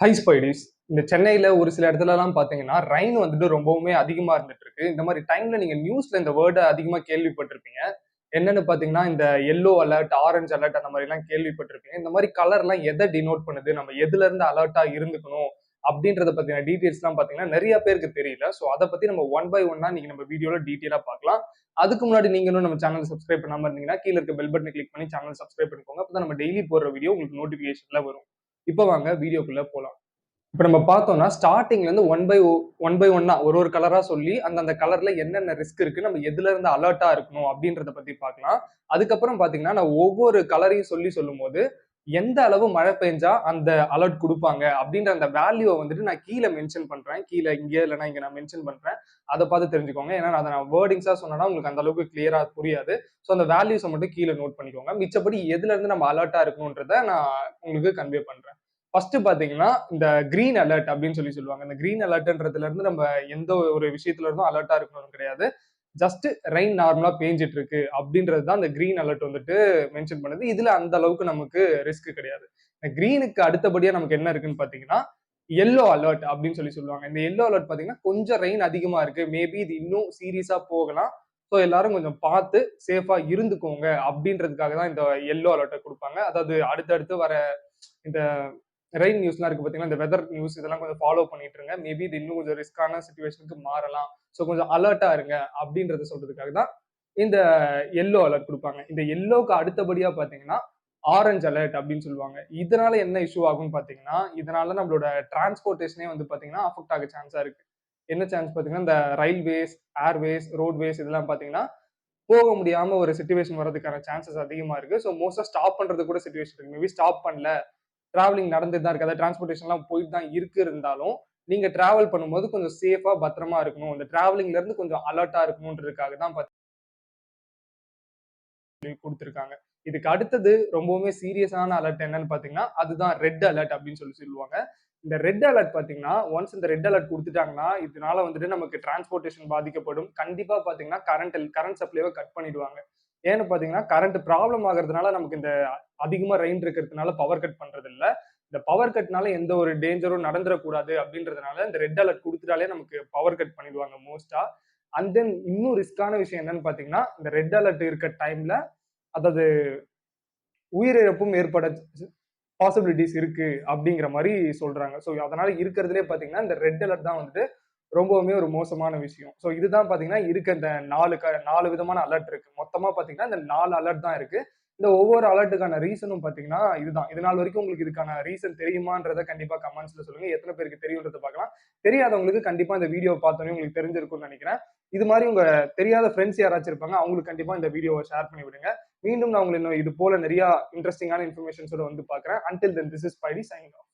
High ஸ்பைடிஸ் இந்த சென்னையில ஒரு சில இடத்துலலாம் பார்த்தீங்கன்னா, ரெயின் வந்துட்டு ரொம்பவுமே அதிகமா இருந்துட்டு இருக்கு. இந்த மாரி டைம்ல நீங்க நியூஸ்ல இந்த வேர்ட அதிகமா கேள்விப்பட்டிருப்பீங்க. என்னன்னு பார்த்தீங்கன்னா, இந்த எல்லோ அலர்ட், ஆரஞ்ச் அலர்ட் அந்த மாரிலாம் கேள்விப்பட்டிருப்பீங்க. இந்த மாரி கலர்லாம் எத டினோட் பண்ணுது? நம்ம எதுலருந்து அலர்ட்டா இருந்துக்கணும்? அப்படின்றத பத்தின டீட்டெயில்ஸ்லாம் பார்த்தீங்கன்னா, நெறைய பேருக்கு தெரியல. ஸோ அத பத்தி நம்ம ஒன் பை ஒன்னா இன்னைக்கு நம்ம வீடியோல டீட்டெயிலா பார்க்கலாம். அதுக்கு முன்னாடி நீங்க இன்னும் நம்ம சேனல சப்ஸ்கிரைப் பண்ணாம இருந்தீங்கன்னா, கீழ இருக்க பெல் பட்டன கிளிக் பண்ணி சேனல சப்ஸ்கிரைப் பண்ணிக்கோங்க. அப்பதான் நம்ம டெய்லி போடுற வீடியோ உங்களுக்கு நோட்டிஃபிகேஷன்ல வரும். இப்ப வாங்க வீடியோக்குள்ள போலாம். இப்ப நம்ம பார்த்தோம்னா, ஸ்டார்ட்டிங்ல இருந்து ஒன் பை ஒன்னா ஒரு கலரா சொல்லி, அந்தந்த கலர்ல என்னென்ன ரிஸ்க் இருக்கு, நம்ம எதுல இருந்து அலர்ட்டா இருக்கணும் அப்படின்றத பத்தி பார்க்கலாம். அதுக்கப்புறம் பார்த்தீங்கன்னா, நான் ஒவ்வொரு கலரையும் சொல்லும்போது, எந்த அளவு மழை பெஞ்சா அந்த அலர்ட் குடுப்பாங்க அப்படின்ற அந்த வேல்யூவ வந்துட்டு நான் கீழ மென்ஷன் பண்றேன். கீழ இங்க இல்லன்னா இங்க நான் மென்ஷன் பண்றேன். அத பார்த்து தெரிஞ்சுக்கோங்க. ஏன்னா அத நான் வேர்டிங்ஸா சொன்னேன்னா உங்களுக்கு அந்த அளவுக்கு கிளியரா புரியாது. ஸோ அந்த வேல்யூஸ மட்டும் கீழ நோட் பண்ணிக்கோங்க. மிச்சபடி எதுல இருந்து நம்ம அலர்ட்டா இருக்கணும்ன்றத நான் உங்களுக்கு கன்வே பண்றேன். ஃபர்ஸ்ட் பாத்தீங்கன்னா, இந்த கிரீன் அலர்ட் அப்படின்னு சொல்லுவாங்க. இந்த கிரீன் அலர்ட்ன்றதுல இருந்து நம்ம எந்த ஒரு விஷயத்துல இருந்தும் அலர்ட்டா இருக்கணும்னு கிடையாது. ஜஸ்ட் ரெயின் நார்மலா பேஞ்சிட்டு இருக்கு அப்படின்றது தான் இந்த கிரீன் அலர்ட் வந்துட்டு மென்ஷன் பண்ணுது. இதுல அந்த அளவுக்கு நமக்கு ரிஸ்க் கிடையாது. இந்த கிரீனுக்கு அடுத்தபடியா நமக்கு என்ன இருக்குன்னு பாத்தீங்கன்னா, எல்லோ அலர்ட் அப்படின்னு சொல்லுவாங்க. இந்த எல்லோ அலர்ட் பாத்தீங்கன்னா, கொஞ்சம் ரெயின் அதிகமா இருக்கு. மேபி இது இன்னும் சீரியஸா போகலாம். ஸோ எல்லாரும் கொஞ்சம் பார்த்து சேஃபா இருந்துக்கோங்க அப்படின்றதுக்காக தான் இந்த எல்லோ அலர்ட்ட குடுப்பாங்க. அதாவது அடுத்தடுத்து வர இந்த ரெயின் நியூஸ்லாம் இருக்கு பாத்தீங்கன்னா, இந்த வெதர் நியூஸ் இதெல்லாம் கொஞ்சம் ஃபாலோ பண்ணிட்டு இருங்க. மேபி இது இன்னும் கொஞ்சம் ரிஸ்கான சிச்சுவேஷனுக்கு மாறலாம். ஸோ கொஞ்சம் அலர்ட்டா இருங்க அப்படின்றத சொல்றதுக்காக தான் இந்த எல்லோ அலர்ட் குடுப்பாங்க. இந்த எல்லோக்கு அடுத்தபடியா பாத்தீங்கன்னா, ஆரஞ்ச் அலர்ட் அப்படின்னு சொல்லுவாங்க. இதனால என்ன இஷ்யூ ஆகும்னு பாத்தீங்கன்னா, இதனால நம்மளோட டிரான்ஸ்போர்ட்டேஷனே வந்து பாத்தீங்கன்னா அஃபெக்ட் ஆக சான்ஸா இருக்கு. என்ன சான்ஸ் பாத்தீங்கன்னா, இந்த ரயில்வேஸ், ஏர்வேஸ், ரோட்வேஸ் இதெல்லாம் பாத்தீங்கன்னா, போக முடியாம ஒரு சிச்சுவேஷன் வரதுக்கான சான்சஸ் அதிகமா இருக்கு. ஸோ மோஸ்ட்டா ஸ்டாப் பண்றதுக்கு கூட சிச்சுவேஷன் இருக்கு. மேபி ஸ்டாப் பண்ணல. டிராவலிங் நடந்துட்டு தான் இருக்கு. அதாவது டிரான்ஸ்போர்டேஷன்லாம் போயிட்டு தான் இருந்தாலும், நீங்க டிராவல் பண்ணும்போது கொஞ்சம் சேஃபா பத்திரமா இருக்கணும். இந்த டிராவலிங்ல இருந்து கொஞ்சம் அலர்ட்டா இருக்கணும்ன்றதுக்காக தான் குடுத்திருக்காங்க. இதுக்கு அடுத்தது ரொம்பவுமே சீரியஸான அலர்ட் என்னன்னு பார்த்தீங்கன்னா, அதுதான் ரெட் அலர்ட் அப்படின்னு சொல்லுவாங்க. இந்த ரெட் அலர்ட் பார்த்தீங்கன்னா, ஒன்ஸ் இந்த ரெட் அலர்ட் குடுத்துட்டாங்கன்னா, இதனால வந்துட்டு நமக்கு டிரான்ஸ்போர்ட்டேஷன் பாதிக்கப்படும். கண்டிப்பா பார்த்தீங்கன்னா, கரண்ட் சப்ளைவ கட் பண்ணிடுவாங்க. ஏன்னு பார்த்தீங்கன்னா, கரண்ட் ப்ராப்ளம் ஆகுறதுனால நமக்கு இந்த அதிகமா ரெயின் இருக்கிறதுனால பவர் கட் பண்றது இல்ல. இந்த பவர் கட்னால எந்த ஒரு டேஞ்சரும் நடந்துறக்கூடாது அப்படின்றதுனால, இந்த ரெட் அலர்ட் குடுத்துட்டாலே நமக்கு பவர் கட் பண்ணிடுவாங்க மோஸ்ட்டா. அண்ட் தென் இன்னும் ரிஸ்க்கான விஷயம் என்னன்னு பார்த்தீங்கன்னா, இந்த ரெட் அலர்ட் இருக்க டைம்ல அதாவது உயிரிழப்பும் ஏற்பட பாசிபிலிட்டிஸ் இருக்கு அப்படிங்கிற மாரி சொல்றாங்க. ஸோ அதனால இருக்கிறதுலயே பார்த்தீங்கன்னா, இந்த ரெட் அலர்ட் தான் வந்துட்டு ரொம்பவுமே ஒரு மோசமான விஷயம். ஸோ இதுதான் பார்த்தீங்கன்னா, இருக்க இந்த 4 விதமான அலர்ட் இருக்கு. மொத்தமா பார்த்தீங்கன்னா, இந்த 4 அலர்ட் தான் இருக்கு. இந்த ஒவ்வொரு அலர்ட்டுக்கான ரீசனும் பார்த்தீங்கன்னா, இதுதான். இது நாள் வரைக்கும் உங்களுக்கு இதுக்கான ரீசன் தெரியுமான்றத கண்டிப்பா கமெண்ட்ஸ்ல சொல்லுங்க. எத்தன பேருக்கு தெரியும்ன்றத பார்க்கலாம். தெரியாதவங்களுக்கு கண்டிப்பா இந்த வீடியோ பார்த்தோனே உங்களுக்கு தெரிஞ்சிருக்கும்னு நெனைக்கிறேன். இது மாரி உங்க தெரியாத ஃப்ரெண்ட்ஸ் யாராச்சும் இருப்பாங்க. அவங்களுக்கு கண்டிப்பா இந்த வீடியோவ ஷேர் பண்ணி விடுங்க. மீண்டும் நான் உங்கள இன்னும் இது போல நிறைய இன்ட்ரஸ்டிங்கான இன்ஃபர்மேஷன்ஸோட வந்து பார்க்கிறேன். Until then this is Spidey signing off.